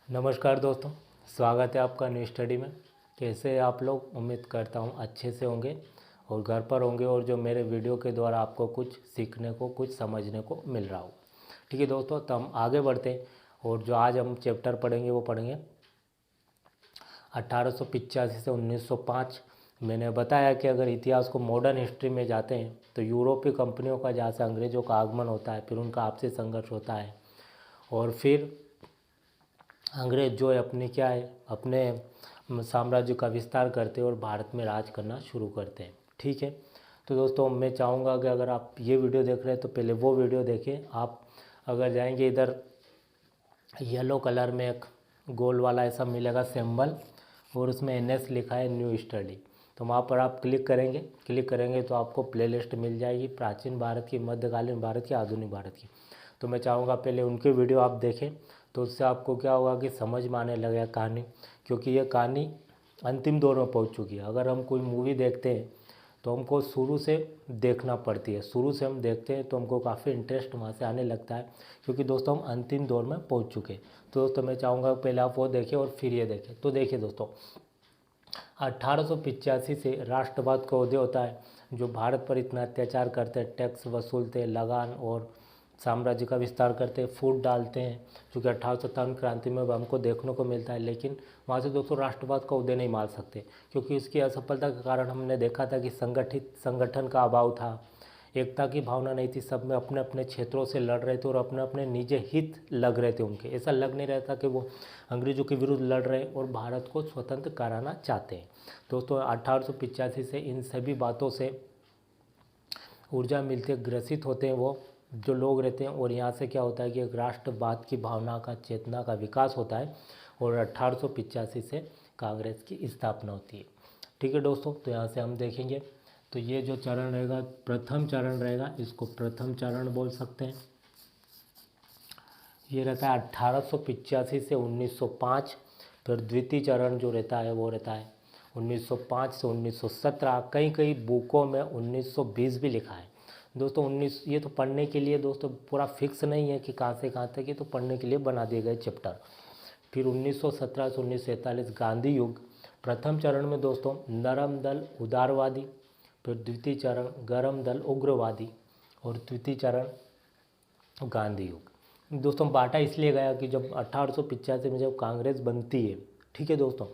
नमस्कार दोस्तों, स्वागत है आपका न्यू स्टडी में। कैसे हैं आप लोग? उम्मीद करता हूँ अच्छे से होंगे और घर पर होंगे और जो मेरे वीडियो के द्वारा आपको कुछ सीखने को, कुछ समझने को मिल रहा हो। ठीक है दोस्तों, तो हम आगे बढ़ते हैं और जो आज हम चैप्टर पढ़ेंगे वो पढ़ेंगे 1885 से 1905। मैंने बताया कि अगर इतिहास को मॉडर्न हिस्ट्री में जाते हैं तो यूरोपीय कंपनियों का जहाँ से अंग्रेज़ों का आगमन होता है, फिर उनका आपसी संघर्ष होता है और फिर अंग्रेज जो है अपने साम्राज्य का विस्तार करते हैं और भारत में राज करना शुरू करते हैं। ठीक है, तो दोस्तों मैं चाहूँगा कि अगर आप ये वीडियो देख रहे हैं तो पहले वो वीडियो देखें। आप अगर जाएंगे इधर येलो कलर में एक गोल वाला ऐसा मिलेगा सिंबल और उसमें NS लिखा है न्यू स्टडी, तो वहाँ पर आप क्लिक करेंगे तो आपको प्लेलिस्ट मिल जाएगी प्राचीन भारत की, मध्यकालीन भारत की, आधुनिक भारत की। तो मैं चाहूँगा पहले उनके वीडियो आप देखें, तो उससे आपको क्या होगा कि समझ में आने लगेगा कहानी, क्योंकि ये कहानी अंतिम दौर में पहुँच चुकी है। अगर हम कोई मूवी देखते हैं तो हमको शुरू से देखना पड़ती है, शुरू से हम देखते हैं तो हमको काफ़ी इंटरेस्ट वहाँ से आने लगता है, क्योंकि दोस्तों हम अंतिम दौर में पहुँच चुके हैं। तो दोस्तों मैं चाहूँगा पहले आप वो देखें और फिर ये देखें। तो देखिए दोस्तों, 1885 से राष्ट्रवाद का उदय होता है। जो भारत पर इतना अत्याचार करते हैं, टैक्स वसूलते हैं, लगान और साम्राज्य का विस्तार करते हैं, फूट डालते हैं, जो कि 1857 क्रांति में हमको देखने को मिलता है। लेकिन वहाँ से दोस्तों राष्ट्रवाद का उदय नहीं मान सकते, क्योंकि इसकी असफलता के कारण हमने देखा था कि संगठन का अभाव था, एकता की भावना नहीं थी, सब में अपने अपने क्षेत्रों से लड़ रहे थे और अपने अपने निजी हित लग रहे थे उनके। ऐसा लग नहीं रहा था कि वो अंग्रेजों के विरुद्ध लड़ रहे और भारत को स्वतंत्र कराना चाहते हैं। दोस्तों 1885 से इन सभी बातों से ऊर्जा मिलती है, ग्रसित होते हैं वो जो लोग रहते हैं, और यहाँ से क्या होता है कि एक राष्ट्रवाद की भावना का, चेतना का विकास होता है और 1885 से कांग्रेस की स्थापना होती है। ठीक है दोस्तों, तो यहाँ से हम देखेंगे तो ये जो चरण रहेगा, प्रथम चरण रहेगा, इसको प्रथम चरण बोल सकते हैं। ये रहता है 1885 से 1905। फिर द्वितीय चरण जो रहता है वो रहता है 1905 से 1917। कई कई बुकों में 1920 भी लिखा है दोस्तों। 19 ये तो पढ़ने के लिए दोस्तों पूरा फिक्स नहीं है कि कहाँ से कहाँ तक, ये तो पढ़ने के लिए बना दिए गए चैप्टर। फिर 1917 से 1947 गांधी युग। प्रथम चरण में दोस्तों नरम दल उदारवादी, फिर द्वितीय चरण गरम दल उग्रवादी और तृतीय चरण गांधी युग। दोस्तों बांटा इसलिए गया कि जब 1885 में जब कांग्रेस बनती है, ठीक है दोस्तों,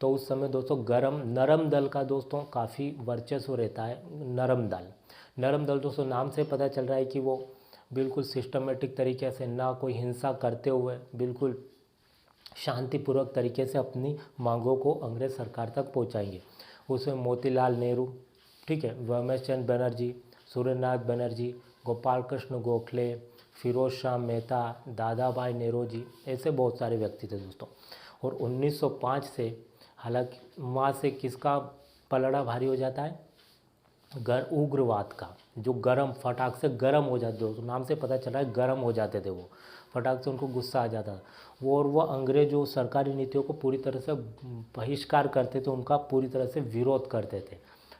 तो उस समय दोस्तों नरम दल का दोस्तों काफ़ी वर्चस्व रहता है। नरम दल दोस्तों नाम से पता चल रहा है कि वो बिल्कुल सिस्टमेटिक तरीके से, ना कोई हिंसा करते हुए, बिल्कुल शांतिपूर्वक तरीके से अपनी मांगों को अंग्रेज सरकार तक पहुंचाएंगे। उसमें मोतीलाल नेहरू, ठीक है, रमेश चंद्र बनर्जी, सूर्यनाथ बनर्जी, गोपाल कृष्ण गोखले, फिरोज शाह मेहता, दादा भाई नेरोजी, ऐसे बहुत सारे व्यक्ति थे दोस्तों। और 1905 से हालांकि वहाँ से किसका पलड़ा भारी हो जाता है? उग्रवाद का, जो गरम फटाक से गरम हो जाते, दोस्तों नाम से पता चला है गरम हो जाते थे वो, फटाक से उनको गुस्सा आ जाता था वो, और वो अंग्रेजों सरकारी नीतियों को पूरी तरह से बहिष्कार करते थे, उनका पूरी तरह से विरोध करते थे।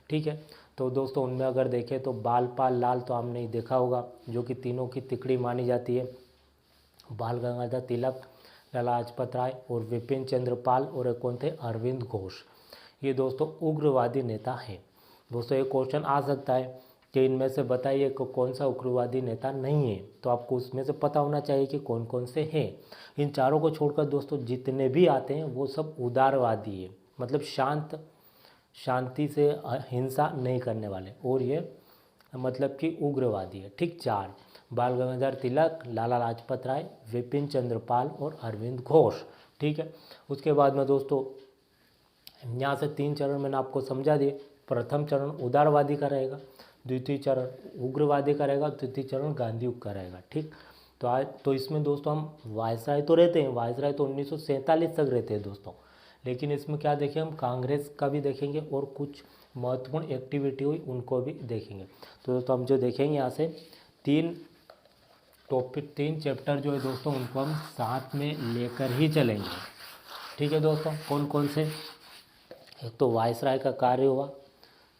ठीक है, तो दोस्तों उनमें अगर देखें तो बालपाल लाल तो हमने ही देखा होगा, जो कि तीनों की तिकड़ी मानी जाती है। बाल गंगाधर तिलक, लाला लाजपत राय और विपिन चंद्र पाल, और एक कौन थे? अरविंद घोष। ये दोस्तों उग्रवादी नेता हैं। दोस्तों एक क्वेश्चन आ सकता है कि इनमें से बताइए कि कौन सा उग्रवादी नेता नहीं है, तो आपको उसमें से पता होना चाहिए कि कौन कौन से हैं। इन चारों को छोड़कर दोस्तों जितने भी आते हैं वो सब उदारवादी है, मतलब शांति से हिंसा नहीं करने वाले, और ये मतलब कि उग्रवादी है। ठीक, चार: बाल गंगाधर तिलक, लाला लाजपत राय, विपिन चंद्र पाल और अरविंद घोष। ठीक है, उसके बाद में दोस्तों यहाँ से 3 चरण मैंने आपको समझा दिए। प्रथम चरण उदारवादी का रहेगा, द्वितीय चरण उग्रवादी का रहेगा, तृतीय चरण गांधी युग का रहेगा। ठीक, तो आज तो इसमें दोस्तों हम वायसराय तो रहते हैं, वायसराय तो 1947 तक रहते हैं दोस्तों, लेकिन इसमें क्या देखें, हम कांग्रेस का भी देखेंगे और कुछ महत्वपूर्ण एक्टिविटी हुई उनको भी देखेंगे। तो दोस्तों हम जो देखेंगे यहाँ से 3 टॉपिक, 3 चैप्टर जो है दोस्तों उनको हम साथ में लेकर ही चलेंगे। ठीक है दोस्तों, कौन कौन से? एक तो वायसराय का कार्य हुआ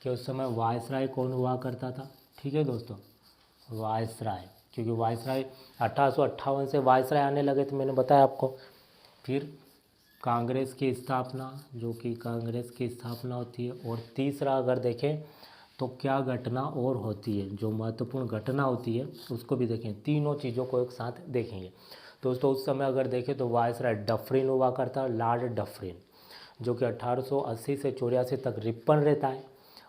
कि उस समय वायसराय कौन हुआ करता था। ठीक है दोस्तों, वायसराय, क्योंकि वायसराय 1858 से वायसराय आने लगे थे, मैंने बताया आपको। फिर कांग्रेस की स्थापना, जो कि कांग्रेस की स्थापना होती है। और तीसरा अगर देखें तो क्या घटना और होती है, जो महत्वपूर्ण घटना होती है उसको भी देखें। तीनों चीज़ों को एक साथ देखेंगे। दोस्तों उस समय अगर देखें तो वायसराय डफरिन हुआ करता, लॉर्ड डफरिन, जो कि 1880 से 84 तक रिपन रहता है,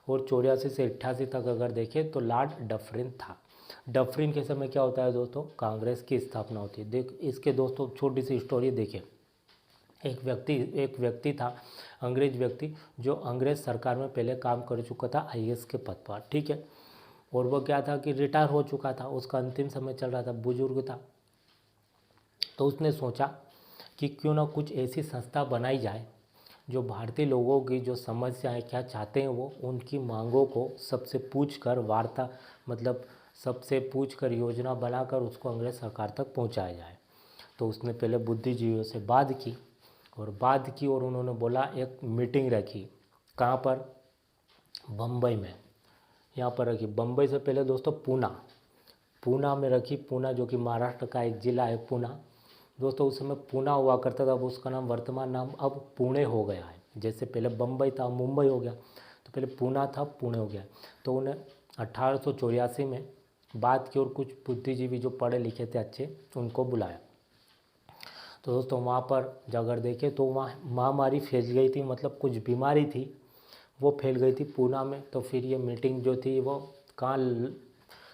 और 84 से 88 तक अगर देखें तो लॉर्ड डफरिन था। डफरिन के समय क्या होता है दोस्तों, कांग्रेस की स्थापना होती है। देख इसके दोस्तों छोटी सी स्टोरी देखें। एक व्यक्ति था, अंग्रेज व्यक्ति, जो अंग्रेज सरकार में पहले काम कर चुका था आईएएस के पद पर, ठीक है। और वो क्या था कि रिटायर हो चुका था, उसका अंतिम समय चल रहा था, बुजुर्ग था। तो उसने सोचा कि क्यों ना कुछ ऐसी संस्था बनाई जाए जो भारतीय लोगों की जो समस्याएं क्या चाहते हैं वो उनकी मांगों को सबसे पूछ कर वार्ता मतलब सबसे पूछ कर योजना बनाकर उसको अंग्रेज सरकार तक पहुंचाया जाए। तो उसने पहले बुद्धिजीवियों से बात की और उन्होंने बोला, एक मीटिंग रखी। कहाँ पर, बम्बई में, यहाँ पर रखी। बम्बई से पहले दोस्तों पूना में रखी। पूना जो कि महाराष्ट्र का एक ज़िला है, पूना। दोस्तों उस समय पूना हुआ करता था, अब उसका नाम, वर्तमान नाम अब पुणे हो गया है। जैसे पहले बम्बई था, मुंबई हो गया, तो पहले पूना था, पुणे हो गया। तो उन्हें 1884 में बात की और कुछ बुद्धिजीवी जो पढ़े लिखे थे अच्छे, उनको बुलाया। तो दोस्तों वहाँ पर अगर देखें तो वहाँ महामारी फैल गई थी, मतलब कुछ बीमारी थी वो फैल गई थी पूना में। तो फिर ये मीटिंग जो थी वो कहाँ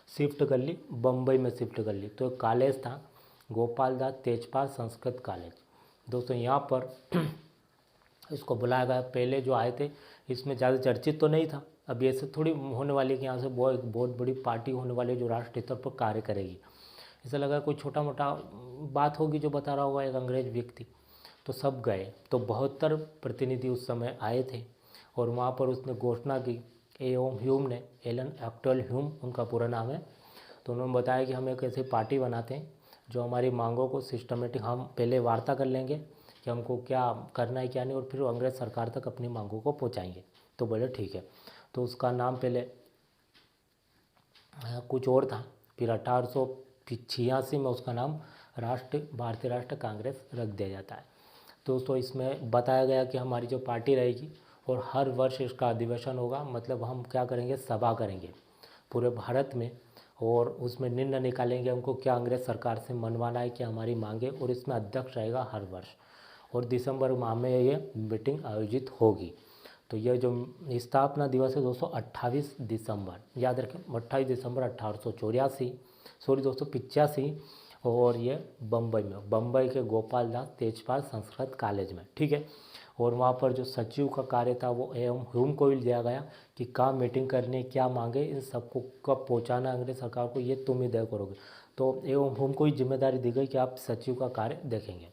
शिफ्ट कर ली, बम्बई में शिफ्ट कर ली। तो एक कॉलेज था, गोपाल दास तेजपाल संस्कृत कॉलेज। दोस्तों यहाँ पर इसको बुलाया गया। पहले जो आए थे इसमें ज़्यादा चर्चित तो नहीं था। अभी ऐसे थोड़ी होने वाली है कि यहाँ से बहुत बड़ी पार्टी होने वाली है जो राष्ट्रीय स्तर पर कार्य करेगी। ऐसा लगा कोई छोटा मोटा बात होगी जो बता रहा होगा एक अंग्रेज व्यक्ति। तो सब गए। तो 72 प्रतिनिधि उस समय आए थे और वहाँ पर उसने घोषणा की, एओम ह्यूम ने, एलन एक्टल ह्यूम उनका पूरा नाम है। तो उन्होंने बताया कि हम एक ऐसी पार्टी बनाते हैं जो हमारी मांगों को सिस्टमेटिक, हम पहले वार्ता कर लेंगे कि हमको क्या करना है क्या नहीं, और फिर अंग्रेज सरकार तक अपनी मांगों को पहुँचाएंगे। तो बोले ठीक है। तो उसका नाम पहले कुछ और था, फिर 1886 में उसका नाम भारतीय राष्ट्र कांग्रेस रख दिया जाता है। दोस्तों इसमें बताया गया कि हमारी जो पार्टी रहेगी और हर वर्ष इसका अधिवेशन होगा, मतलब हम क्या करेंगे, सभा करेंगे पूरे भारत में, और उसमें निर्णय निकालेंगे हमको क्या अंग्रेज सरकार से मनवाना है, क्या हमारी मांगे, और इसमें अध्यक्ष रहेगा हर वर्ष। और दिसंबर माह में ये मीटिंग आयोजित होगी। तो यह जो स्थापना दिवस है दोस्तों 28 दिसंबर, याद रखें 28 दिसंबर 1884, सॉरी दोस्तों 85, और ये बम्बई के गोपाल दास तेजपाल संस्कृत कॉलेज में, ठीक है। और वहाँ पर जो सचिव का कार्य था वो एवं ह्यूम को भी दिया गया कि कहाँ मीटिंग करने, क्या मांगे, इन सबको कब पहुँचाना अंग्रेज सरकार को, ये तुम ही तय करोगे। तो एवं ह्यूम को ही जिम्मेदारी दी गई कि आप सचिव का कार्य देखेंगे।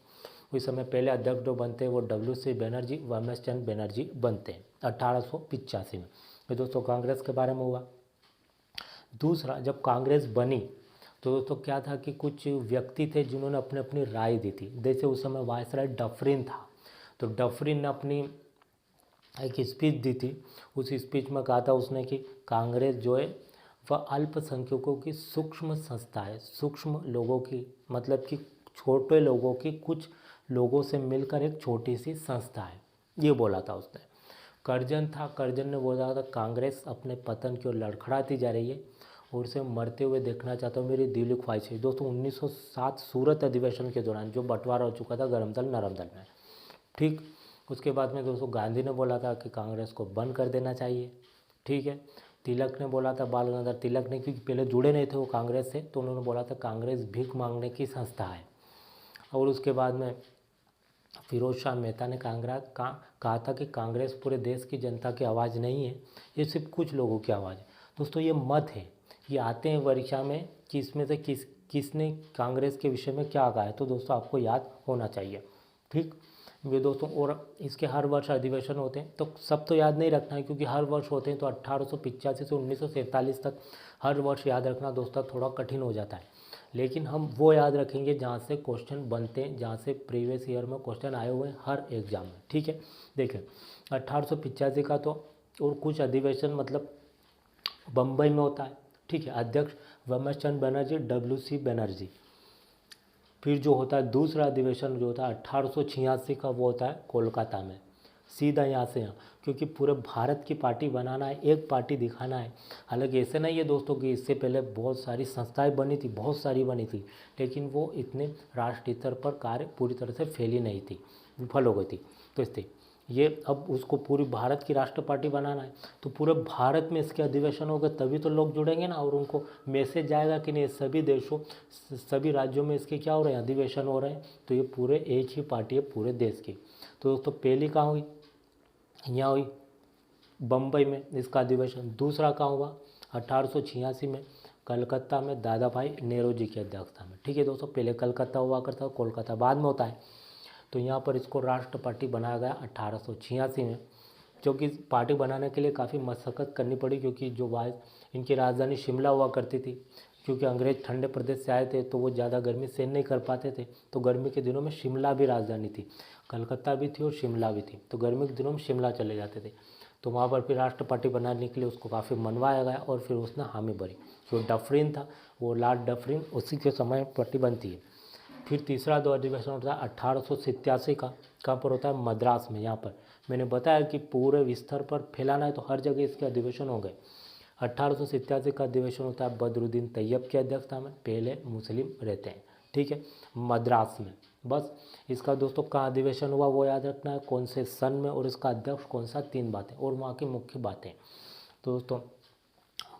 उस समय पहले अध्यक्ष जो बनते हैं वो WC बनर्जी, रमेश चंद्र बनर्जी बनते हैं 1885 में। ये दोस्तों कांग्रेस के बारे में हुआ। दूसरा, जब कांग्रेस बनी तो दोस्तों क्या था कि कुछ व्यक्ति थे जिन्होंने अपने अपनी राय दी थी। जैसे उस समय वायसराय डफरिन था, तो डफरिन ने अपनी एक स्पीच दी थी। उस स्पीच में कहा था उसने कि कांग्रेस जो है वह अल्पसंख्यकों की सूक्ष्म संस्था है, सूक्ष्म लोगों की, मतलब कि छोटे लोगों की, कुछ लोगों से मिलकर एक छोटी सी संस्था है, ये बोला था उसने। कर्जन ने बोला था कांग्रेस अपने पतन की ओर लड़खड़ाती जा रही है और उसे मरते हुए देखना चाहता हूँ, मेरी दिली ख्वाहिश है। दोस्तों 1907 सूरत अधिवेशन के दौरान जो बंटवारा हो चुका था गरम दल नरम दल में, ठीक। उसके बाद में दोस्तों गांधी ने बोला था कि कांग्रेस को बंद कर देना चाहिए, ठीक है। तिलक ने बोला था, बाल गंगाधर तिलक ने, क्योंकि पहले जुड़े नहीं थे वो कांग्रेस से, तो उन्होंने बोला था कांग्रेस भीख मांगने की संस्था है। और उसके बाद में फिरोज शाह मेहता ने कहा था कि कांग्रेस पूरे देश की जनता की आवाज़ नहीं है, ये सिर्फ कुछ लोगों की आवाज़ है। दोस्तों ये मत है, ये आते हैं परीक्षा में कि इसमें से किसने कांग्रेस के विषय में क्या कहा है, तो दोस्तों आपको याद होना चाहिए, ठीक। ये दोस्तों, और इसके हर वर्ष अधिवेशन होते हैं, तो सब तो याद नहीं रखना है क्योंकि हर वर्ष होते हैं, तो 1885 से 1947 तक हर वर्ष याद रखना दोस्तों थोड़ा कठिन हो जाता है। लेकिन हम वो याद रखेंगे जहाँ से क्वेश्चन बनते हैं, जहाँ से प्रीवियस ईयर में क्वेश्चन आए हुए हैं हर एग्जाम में, ठीक है। देखें 1885 का तो, और कुछ अधिवेशन मतलब बम्बई में होता है, ठीक है। अध्यक्ष रमेश चंद्र बनर्जी, WC बनर्जी, फिर जो होता है दूसरा अधिवेशन जो होता है 1886 का, वो होता है कोलकाता में, सीधा यहाँ से यहाँ, क्योंकि पूरे भारत की पार्टी बनाना है, एक पार्टी दिखाना है। हालांकि ऐसे नहीं है दोस्तों कि इससे पहले बहुत सारी संस्थाएं बनी थी, बहुत सारी बनी थी, लेकिन वो इतने राष्ट्रीय स्तर पर कार्य पूरी तरह से फैली नहीं थी, विफल हो गई थी। तो इससे ये अब उसको पूरी भारत की राष्ट्र पार्टी बनाना है, तो पूरे भारत में इसके अधिवेशन होगा, तभी तो लोग जुड़ेंगे ना, और उनको मैसेज जाएगा कि नहीं सभी देशों सभी राज्यों में इसके क्या हो रहे हैं, अधिवेशन हो रहे हैं। तो ये पूरे एक ही पार्टी है पूरे देश की। तो दोस्तों पहली कहाँ हुई, यहाँ हुई बम्बई में इसका अधिवेशन। दूसरा कहाँ हुआ 1886 में कलकत्ता में दादा भाई नेहरू जी की अध्यक्षता में। ठीक है दोस्तों, पहले कलकत्ता हुआ करता है, कोलकाता बाद में होता है। तो यहाँ पर इसको राष्ट्र पार्टी बनाया गया 1886 में, जो कि पार्टी बनाने के लिए काफ़ी मशक्क़त करनी पड़ी, क्योंकि जो इनकी राजधानी शिमला हुआ करती थी, क्योंकि अंग्रेज ठंडे प्रदेश से आए थे तो वो ज़्यादा गर्मी सहन नहीं कर पाते थे, तो गर्मी के दिनों में शिमला भी राजधानी थी, कलकत्ता भी थी और शिमला भी थी, तो गर्मी के दिनों में शिमला चले जाते थे। तो वहाँ पर फिर राष्ट्र पार्टी बनाने के लिए उसको काफ़ी मनवाया गया और फिर उसने हामी भरी। जो डफरिन था, वो लॉर्ड डफरिन, उसी के समय पार्टी बनती है। फिर तीसरा दो अधिवेशन होता है 1887 का, कहाँ पर होता है, मद्रास में। यहाँ पर मैंने बताया कि पूरे स्तर पर फैलाना है तो हर जगह इसके अधिवेशन हो गए। 1887 का अधिवेशन होता है बदरुद्दीन तैयब की अध्यक्षता में, पहले मुस्लिम रहते हैं, ठीक है, मद्रास में। बस इसका दोस्तों कहाँ अधिवेशन हुआ वो याद रखना है, कौन से सन में, और इसका अध्यक्ष कौन सा, 3 बातें और वहाँ की मुख्य बातें। तो दोस्तों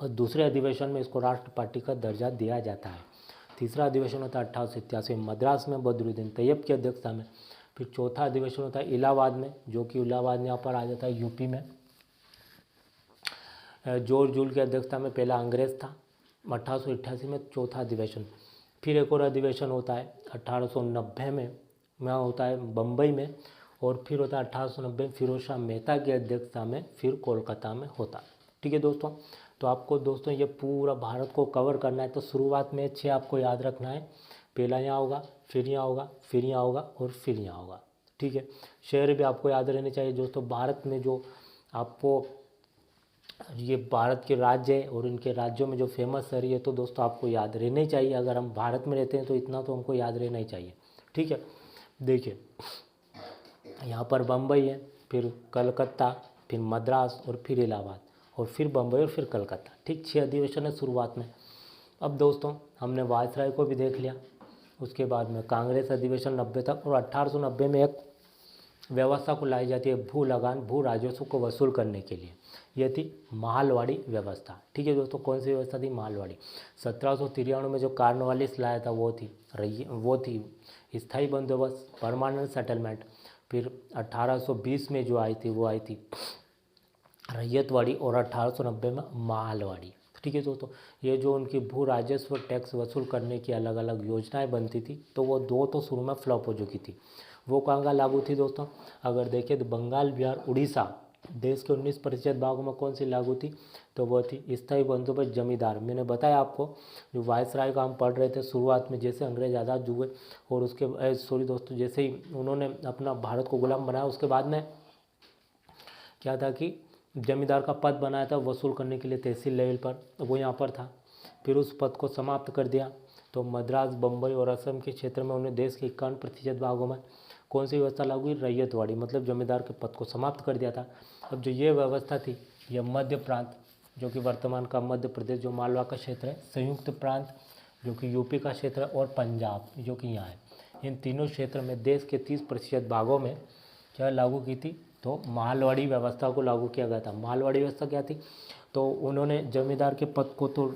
बस दूसरे अधिवेशन में इसको राष्ट्र पार्टी का दर्जा दिया जाता है। तीसरा अधिवेशन होता है 1887 में मद्रास में बदरुद्दीन तैयब की अध्यक्षता में। फिर चौथा अधिवेशन होता है इलाहाबाद में, जो कि इलाहाबाद यहाँ पर आ जाता है यूपी में, जॉर्ज जूल की अध्यक्षता में, पहला अंग्रेज था। 1888 में चौथा अधिवेशन। फिर एक और अधिवेशन होता है 1890 में, वहाँ होता है बम्बई में, और फिर होता है 1890 में फिरोज शाह मेहता की अध्यक्षता में, फिर कोलकाता में होता है। ठीक है दोस्तों, तो आपको दोस्तों ये पूरा भारत को कवर करना है, तो शुरुआत में 6 आपको याद रखना है। पहला यहाँ होगा, फिर यहाँ होगा, फिर यहाँ होगा और फिर यहाँ होगा। ठीक है, शहर भी आपको याद रहने चाहिए दोस्तों। भारत में जो आपको ये भारत के राज्य है और इनके राज्यों में जो फेमस शहर है, तो दोस्तों आपको याद रहने चाहिए। अगर हम भारत में रहते हैं तो इतना तो हमको याद रहना ही चाहिए। ठीक है, देखिए यहाँ पर बम्बई है, फिर कलकत्ता, फिर मद्रास और फिर इलाहाबाद, और फिर बम्बई और फिर कलकत्ता। ठीक, 6 अधिवेशन है शुरुआत में। अब दोस्तों हमने वायसराय को भी देख लिया, उसके बाद में कांग्रेस अधिवेशन 90 तक, और 1890 में एक व्यवस्था को लाई जाती है भू लगान, भू राजस्व को वसूल करने के लिए। यह थी मालवाड़ी व्यवस्था। ठीक है दोस्तों, कौन सी व्यवस्था थी, मालवाड़ी। 1793 में जो कार्नवालिस लाया था वो थी स्थायी बंदोबस्त, परमानेंट सेटलमेंट। फिर 1820 में जो आई थी वो आई थी रैयतवाड़ी, और 1890 में मालवाड़ी। ठीक है दोस्तों, ये जो उनकी भू राजस्व टैक्स वसूल करने की अलग अलग योजनाएं बनती थी, तो वो 2 तो शुरू में फ्लॉप हो चुकी थी। वो कहाँ का लागू थी दोस्तों, अगर देखें तो बंगाल, बिहार, उड़ीसा, देश के 19% भागों में कौन सी लागू थी, तो वो थी स्थायी बंदोबस्त जमींदार। मैंने बताया आपको, जो वायसराय का हम पढ़ रहे थे शुरुआत में, जैसे अंग्रेज आज़ाद हुए और उसके सॉरी दोस्तों, जैसे ही उन्होंने अपना भारत को गुलाम बनाया, उसके बाद में क्या था कि जमींदार का पद बनाया था वसूल करने के लिए तहसील लेवल पर, वो यहाँ पर था। फिर उस पद को समाप्त कर दिया, तो मद्रास, बम्बई और असम के क्षेत्र में उन्हें देश के 51% भागों में कौन सी व्यवस्था लागू हुई, रैयतवाड़ी, मतलब जमींदार के पद को समाप्त कर दिया था। अब जो ये व्यवस्था थी, यह मध्य प्रांत, जो कि वर्तमान का मध्य प्रदेश, जो मालवा का क्षेत्र है, संयुक्त प्रांत जो कि यूपी का क्षेत्र है, और पंजाब जो कि यहाँ है, इन तीनों क्षेत्र में देश के 30% भागों में क्या लागू की थी, तो मालवाड़ी व्यवस्था को लागू किया गया था। मालवाड़ी व्यवस्था क्या थी, तो उन्होंने जमींदार के पद को तो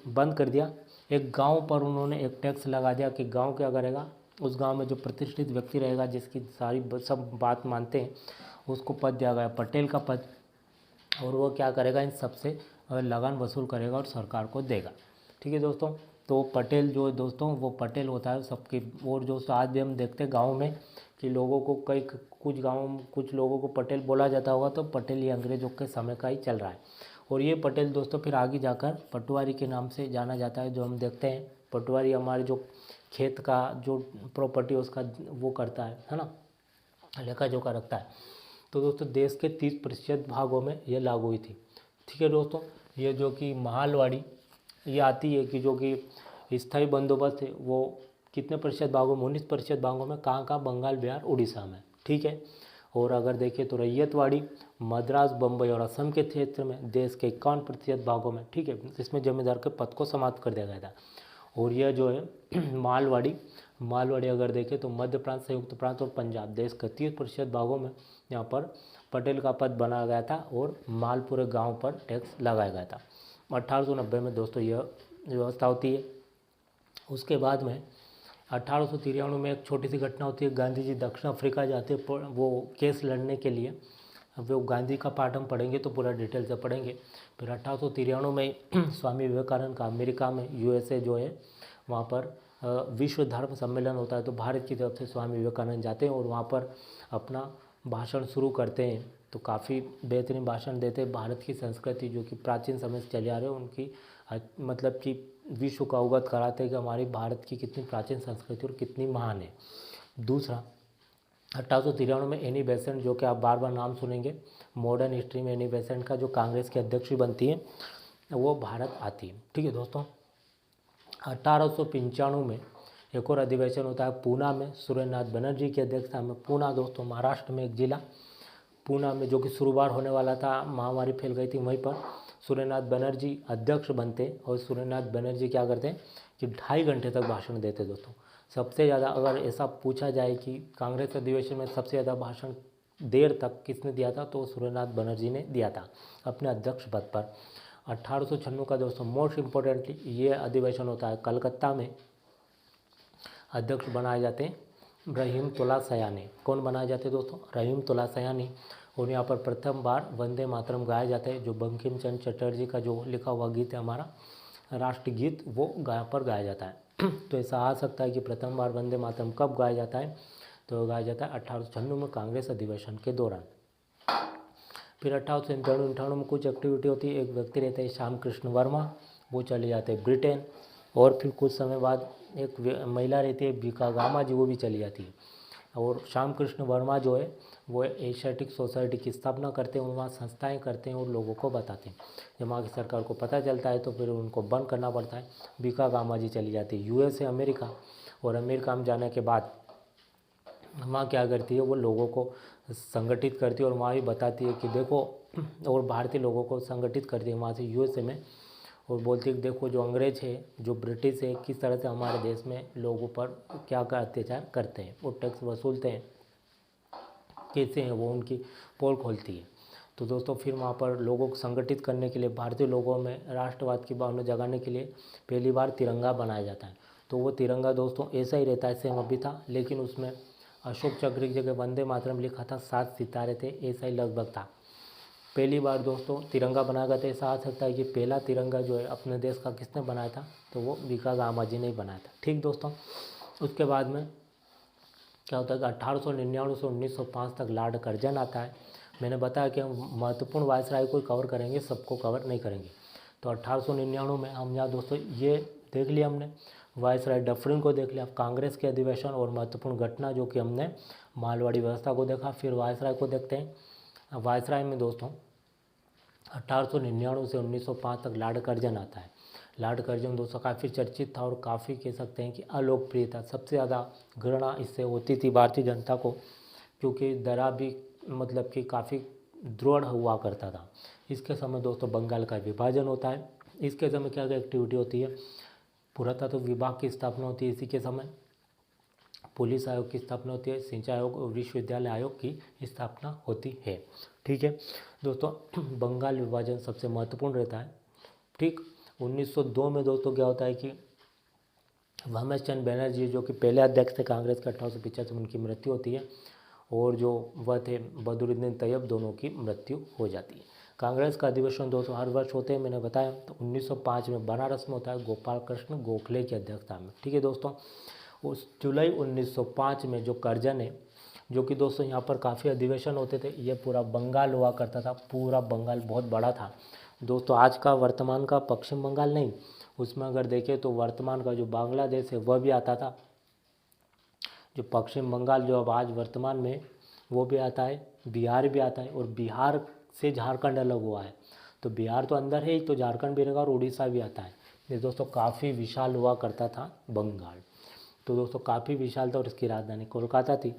बंद कर दिया, एक गांव पर उन्होंने एक टैक्स लगा दिया कि गांव क्या करेगा, उस गांव में जो प्रतिष्ठित व्यक्ति रहेगा, जिसकी सारी सब बात मानते हैं, उसको पद दिया गया पटेल का पद, और वो क्या करेगा, इन सबसे लगान वसूल करेगा और सरकार को देगा। ठीक है दोस्तों, तो पटेल जो है दोस्तों, वो पटेल होता है सबके। और जो आज भी हम देखते हैं गाँव में कि लोगों को कुछ गाँव में कुछ लोगों को पटेल बोला जाता होगा, तो पटेल ये अंग्रेजों के समय का ही चल रहा है। और ये पटेल दोस्तों फिर आगे जाकर पटवारी के नाम से जाना जाता है, जो हम देखते हैं पटवारी हमारे जो खेत का जो प्रॉपर्टी उसका वो करता है ना, लेखा जोखा रखता है। तो दोस्तों देश के 30% भागों में ये लागू हुई थी। ठीक है दोस्तों, ये जो कि मालवाड़ी ये आती है कि जो कि स्थायी बंदोबस्त है वो कितने प्रतिशत भागों में, 19% भागों में। कहाँ कहाँ, बंगाल, बिहार, उड़ीसा में, ठीक है। और अगर देखें तो रैयतवाड़ी मद्रास, बम्बई और असम के क्षेत्र में देश के 51% भागों में, ठीक है। इसमें जमींदार के पद को समाप्त कर दिया गया था। और यह जो है मालवाड़ी अगर देखें तो मध्य प्रांत, संयुक्त प्रांत और पंजाब, देश के 30% भागों में यहाँ पर पटेल का पद बनाया गया था और मालपुरे गांव पर टैक्स लगाया गया था। 1890 में दोस्तों यह व्यवस्था होती है। उसके बाद में 1893 में एक छोटी सी घटना होती है। गांधी जी दक्षिण अफ्रीका जाते वो केस लड़ने के लिए। अब वो गांधी का पाठ हम पढ़ेंगे तो पूरा डिटेल से पढ़ेंगे। फिर 1893 में स्वामी विवेकानंद का अमेरिका में, यूएसए जो है वहाँ पर विश्व धर्म सम्मेलन होता है। तो भारत की तरफ से स्वामी विवेकानंद जाते हैं और वहाँ पर अपना भाषण शुरू करते हैं। तो काफ़ी बेहतरीन भाषण देते हैं। भारत की संस्कृति जो कि प्राचीन समय से चले आ रहे हैं उनकी मतलब कि विश्व को अवगत कराते हैं कि हमारी भारत की कितनी प्राचीन संस्कृति और कितनी महान है। दूसरा 1893 में एनी बेसेंट, जो कि आप बार बार नाम सुनेंगे, मॉडर्न हिस्ट्री में एनी बेसेंट का जो कांग्रेस की अध्यक्ष भी बनती है, वो भारत आती है, ठीक है दोस्तों। 1895 में एक और अधिवेशन होता है पूना में, सूर्यनाथ बनर्जी की अध्यक्षता में। पूना दोस्तों महाराष्ट्र में एक जिला, पूना में, जो कि शुरुआत होने वाला था, महामारी फैल गई थी, वहीं पर सूर्यनाथ बनर्जी अध्यक्ष बनते। और सूर्यनाथ बनर्जी क्या करते हैं कि 2.5 घंटे तक भाषण देते दोस्तों। सबसे ज़्यादा अगर ऐसा पूछा जाए कि कांग्रेस अधिवेशन में सबसे ज़्यादा भाषण देर तक किसने दिया था, तो सूर्यनाथ बनर्जी ने दिया था अपने अध्यक्ष पद पर। 1896 का दोस्तों मोस्ट इम्पोर्टेंटली ये अधिवेशन होता है कलकत्ता में। अध्यक्ष बनाए जाते हैं रहीमतुल्ला सयानी। कौन बनाए जाते हैं दोस्तों? रहीमतुल्ला सयानी। और यहाँ पर प्रथम बार वंदे मातरम गाया जाता है, जो बंकिम चंद्र चटर्जी का जो लिखा हुआ गीत है हमारा राष्ट्रगीत, वो पर गाया जाता है। तो ऐसा आ सकता है कि प्रथम बार वंदे मातरम कब गाया जाता है, तो गाया जाता है 1896 में कांग्रेस अधिवेशन के दौरान। फिर 1897-98 में कुछ एक्टिविटी होती है। एक व्यक्ति रहते हैं श्याम कृष्ण वर्मा, वो चले जाते हैं ब्रिटेन। और फिर कुछ समय बाद एक महिला रहती है बीका गामा जी, वो भी चली जाती है। और श्याम कृष्ण वर्मा जो है वो एशियाटिक सोसाइटी की स्थापना करते हैं और वहाँ संस्थाएं करते हैं और लोगों को बताते हैं। जब वहाँ की सरकार को पता चलता है तो फिर उनको बंद करना पड़ता है। बीका गामा जी चली जाती है यूएसए, अमेरिका। और अमेरिका में जाने के बाद वहाँ क्या करती है, वो लोगों को संगठित करती है और वहाँ भी बताती है कि देखो, और भारतीय लोगों को संगठित करती है वहाँ से यूएसए में, और बोलती है कि देखो जो अंग्रेज है, जो ब्रिटिश है, किस तरह से हमारे देश में लोगों पर क्या अत्याचार करते हैं, वो टैक्स वसूलते हैं, कैसे हैं, वो उनकी पोल खोलती है। तो दोस्तों फिर वहाँ पर लोगों को संगठित करने के लिए, भारतीय लोगों में राष्ट्रवाद की भावना जगाने के लिए पहली बार तिरंगा बनाया जाता है। तो वो तिरंगा दोस्तों ऐसा ही रहता है, सेम अभी था, लेकिन उसमें अशोक चक्र की जगह वंदे मातरम लिखा था, 7 सितारे थे, ऐसा ही लगभग था। पहली बार दोस्तों तिरंगा बनाया गया था। ऐसा आ सकता है कि पहला तिरंगा जो है अपने देश का किसने बनाया था, तो वो बीका गामा जी ने ही बनाया था, ठीक दोस्तों। उसके बाद में क्या होता है कि 1899 से 1905 तक लॉर्ड कर्जन आता है। मैंने बताया कि हम महत्वपूर्ण वायसराय को कवर करेंगे, सबको कवर नहीं करेंगे। तो 1899 में हम यहाँ दोस्तों ये देख लिया हमने, वायसराय डफरिन को देख लिया, कांग्रेस के अधिवेशन और महत्वपूर्ण घटना जो कि हमने मालवाड़ी व्यवस्था को देखा। फिर वायसराय को देखते हैं। वायसराय में दोस्तों 1899 से 1905 तक लॉर्ड कर्जन आता है। लॉर्ड कर्जन दोस्तों काफ़ी चर्चित था और काफ़ी कह सकते हैं कि अलोकप्रिय था। सबसे ज़्यादा घृणा इससे होती थी भारतीय जनता को, क्योंकि दरा भी मतलब कि काफ़ी दृढ़ हुआ करता था। इसके समय दोस्तों बंगाल का विभाजन होता है। इसके समय क्या क्या एक्टिविटी होती है, पुरातत्व विभाग की स्थापना होती है इसी के समय, पुलिस आयोग की स्थापना होती है, सिंचाई आयोग और विश्वविद्यालय आयोग की स्थापना होती है, ठीक है दोस्तों। बंगाल विभाजन सबसे महत्वपूर्ण रहता है, ठीक। 1902 में दोस्तों क्या होता है कि रमेश चंद्र बनर्जी जो कि पहले अध्यक्ष थे कांग्रेस के, 1885 में उनकी मृत्यु होती है। और जो वह थे बदरुद्दीन तैयब, दोनों की मृत्यु हो जाती है। कांग्रेस का अधिवेशन दोस्तों हर वर्ष होते हैं, मैंने बताया। तो 1905 में बनारस में होता है गोपाल कृष्ण गोखले की अध्यक्षता में, ठीक है दोस्तों। उस जुलाई 1905 में जो कर्जन है, जो कि दोस्तों यहाँ पर काफ़ी अधिवेशन होते थे, ये पूरा बंगाल हुआ करता था, पूरा बंगाल बहुत बड़ा था दोस्तों। आज का वर्तमान का पश्चिम बंगाल नहीं, उसमें अगर देखें तो वर्तमान का जो बांग्लादेश है वह भी आता था। जो पश्चिम बंगाल जो अब आज वर्तमान में वो भी आता है, बिहार भी आता है, और बिहार से झारखंड अलग हुआ है। तो बिहार तो अंदर है ही, तो झारखंड भी रहेगा और उड़ीसा भी आता है। ये दोस्तों काफ़ी विशाल हुआ करता था बंगाल। तो दोस्तों काफ़ी विशाल था और इसकी राजधानी कोलकाता थी।